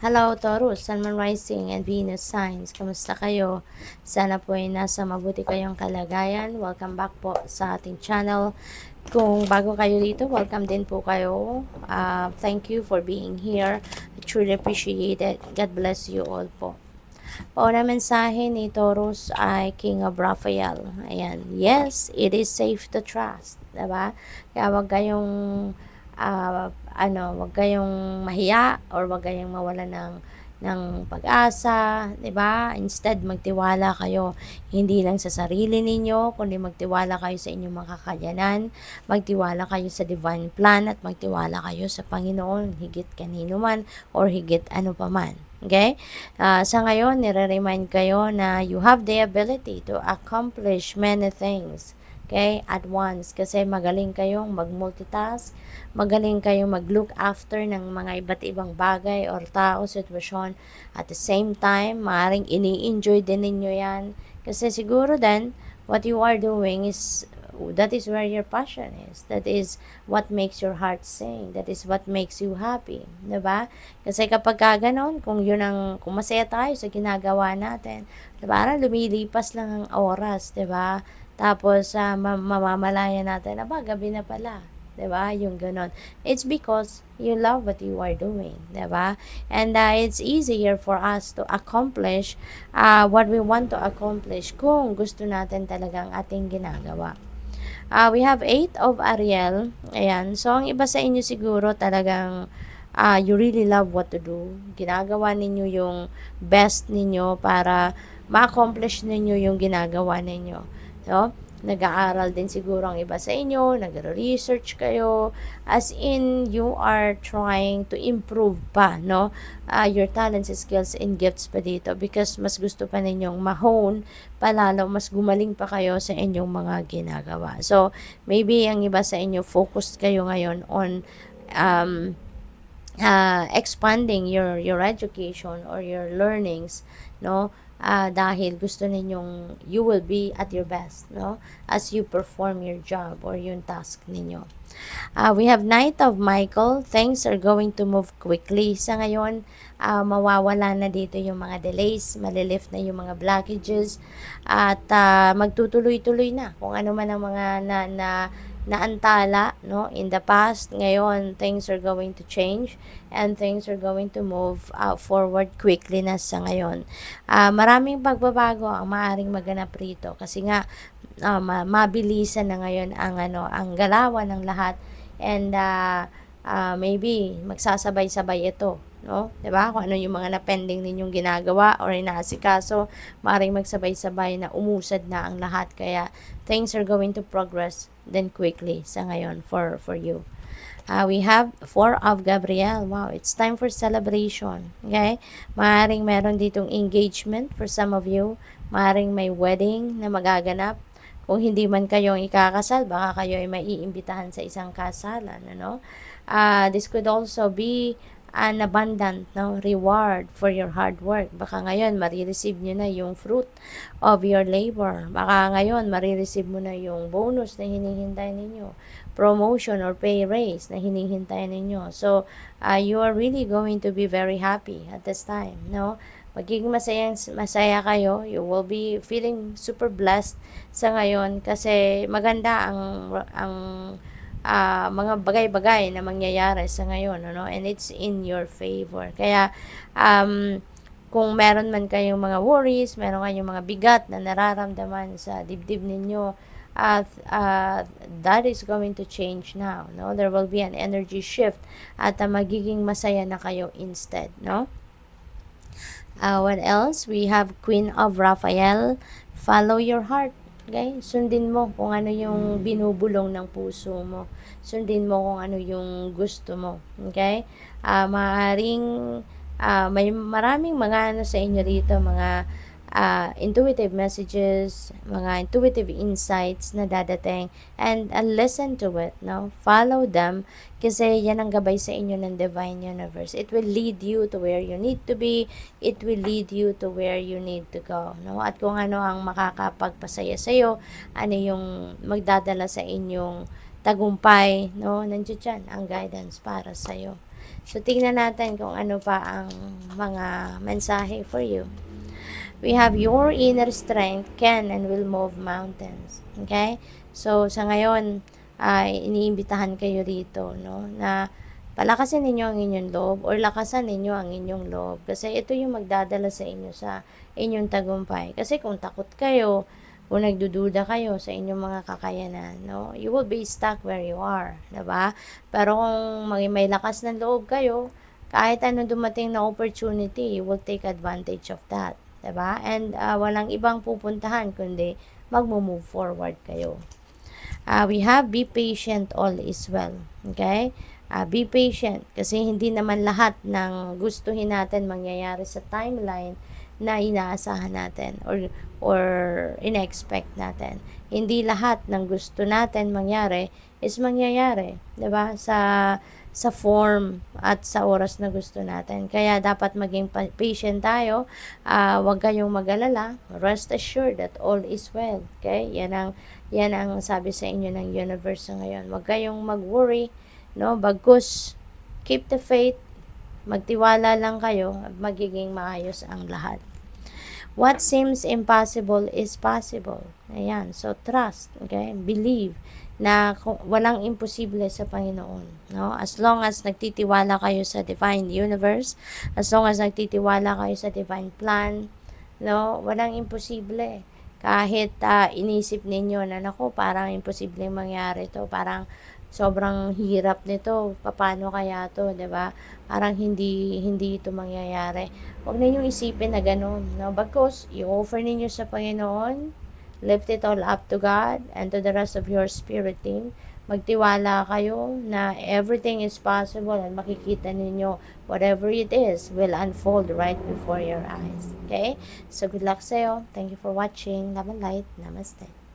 Hello, Taurus, Sun, Moon, Rising, and Venus signs. Kamusta kayo? Sana po ay nasa mabuti kayong kalagayan. Welcome back po sa ating channel. Kung bago kayo dito, welcome din po kayo. Thank you for being here. I truly appreciate it. God bless you all po. Pauna mensahe ni Taurus ay King of Raphael. Ayan. Yes, it is safe to trust. Diba? Kaya wag kayong wag kayong mahiya or wag kayong mawala ng pag-asa, 'di ba? Instead, magtiwala kayo hindi lang sa sarili ninyo, kundi magtiwala kayo sa inyong mga kakayanan, magtiwala kayo sa divine plan at magtiwala kayo sa Panginoon higit kanino man or higit ano pa man. Okay? Sa ngayon, nire-remind kayo na you have the ability to accomplish many things. Okay? At once. Kasi magaling kayong mag-multitask, magaling kayong mag-look after ng mga iba't ibang bagay or tao, sitwasyon. At the same time, maaaring ini-enjoy din ninyo yan. Kasi siguro then, what you are doing is, that is where your passion is. That is what makes your heart sing. That is what makes you happy. Diba? Kasi kapag ganon, kung masaya tayo sa ginagawa natin, diba? Parang lumilipas lang ang oras, diba? Tapos, mamamalaya natin, gabi na pala. 'Di ba? Yung ganon. It's because you love what you are doing, 'di ba? And it's easier for us to accomplish what we want to accomplish kung gusto natin talagang ating ginagawa. We have 8 of Ariel. Ayan. So, ang iba sa inyo siguro talagang you really love what to do. Ginagawa ninyo yung best ninyo para ma-accomplish ninyo yung ginagawa ninyo. So, nag-aaral din siguro ang iba sa inyo, nagre-research kayo, as in, you are trying to improve pa, no? Your talents, skills, and gifts pa dito because mas gusto pa ninyong ma-hone, palalo, mas gumaling pa kayo sa inyong mga ginagawa. So, maybe ang iba sa inyo, focused kayo ngayon on expanding your education or your learnings, no? Dahil gusto ninyong you will be at your best, no? As you perform your job or yung task ninyo. We have Knight of Michael. Things are going to move quickly. Sa ngayon, mawawala na dito yung mga delays, malilift na yung mga blockages, at magtutuloy-tuloy na kung ano man ang mga naantala, no, in the past. Ngayon, things are going to change and things are going to move forward quickly na sa ngayon. Maraming pagbabago ang maaaring maganap rito kasi nga mabilisan na ngayon ang galawan ng lahat, and maybe magsasabay-sabay ito, no? 'Di ba? Kung ano yung mga na-pending ninyong ginagawa or inaasikaso, maaaring magsabay-sabay na umusad na ang lahat, kaya things are going to progress then quickly sa ngayon for you. We have 4 of Gabriel. Wow, it's time for celebration. Okay? Maaaring meron ditong engagement for some of you. Maaaring may wedding na magaganap. Kung hindi man kayo ikakasal, baka kayo ay maiimbitahan sa isang kasalan. Ano? This could also be an abundant, no, reward for your hard work. Baka ngayon marireceive nyo na yung fruit of your labor. Baka ngayon marireceive mo na yung bonus na hinihintay ninyo, promotion or pay raise na hinihintay ninyo. So you are really going to be very happy at this time, no? Magiging masaya kayo. You will be feeling super blessed sa ngayon kasi maganda ang mga bagay-bagay na mangyayari sa ngayon, ano? And it's in your favor. Kaya kung meron man kayong mga worries, meron kayong mga bigat na nararamdaman sa dibdib ninyo, that is going to change now, no? There will be an energy shift at magiging masaya na kayo instead, no? What else? We have Queen of Raphael. Follow your heart. Okay? Sundin mo kung ano yung binubulong ng puso mo. Sundin mo kung ano yung gusto mo. Okay? May maraming mga ano sa inyo dito, mga intuitive messages, mga intuitive insights na dadating, and listen to it, no? Follow them kasi yan ang gabay sa inyo ng Divine Universe. It will lead you to where you need to be. It will lead you to where you need to go, no? At kung ano ang makakapagpasaya sa iyo, ano yung magdadala sa inyong tagumpay, no? Nandiyan dyan ang guidance para sa iyo. So, tingnan natin kung ano pa ang mga mensahe for you. We have your inner strength can and will move mountains. Okay? So, sa ngayon, iniimbitahan kayo rito, no? Na palakasin ninyo ang inyong loob or lakasan ninyo ang inyong loob. Kasi ito yung magdadala sa inyo sa inyong tagumpay. Kasi kung takot kayo, kung nagdududa kayo sa inyong mga kakayanan, no? You will be stuck where you are, 'di ba? Pero kung may lakas ng loob kayo, kahit anong dumating na opportunity, you will take advantage of that, 'di ba? And walang ibang pupuntahan kundi magmo-move forward kayo. We have be patient, all is well. Okay? Be patient kasi hindi naman lahat ng gustuhin natin mangyayari sa timeline na inaasahan natin or in-expect natin. Hindi lahat ng gusto natin mangyari is mangyayari, 'di ba? Sa form at sa oras na gusto natin. Kaya dapat maging patient tayo. Huwag kayong mag-alala. Rest assured that all is well. Okay? Yan ang sabi sa inyo ng universe ngayon. Huwag kayong mag-worry, no? Bagkus keep the faith. Magtiwala lang kayo at magiging maayos ang lahat. What seems impossible is possible. Ayan. So, trust. Okay? Believe na walang imposible sa Panginoon. No? As long as nagtitiwala kayo sa divine universe, as long as nagtitiwala kayo sa divine plan, no? Walang imposible. Kahit inisip ninyo na, naku, parang imposible mangyari to. Parang sobrang hirap nito, paano kaya to, 'di ba? Parang hindi ito mangyayari. Huwag ninyong isipin na gano'n, no? Bagkus i-offer ninyo sa Panginoon, lift it all up to God and to the rest of your spirit team. Magtiwala kayo na everything is possible and makikita ninyo whatever it is will unfold right before your eyes. Okay? So good luck sa'yo. Thank you for watching. Love and light. Namaste.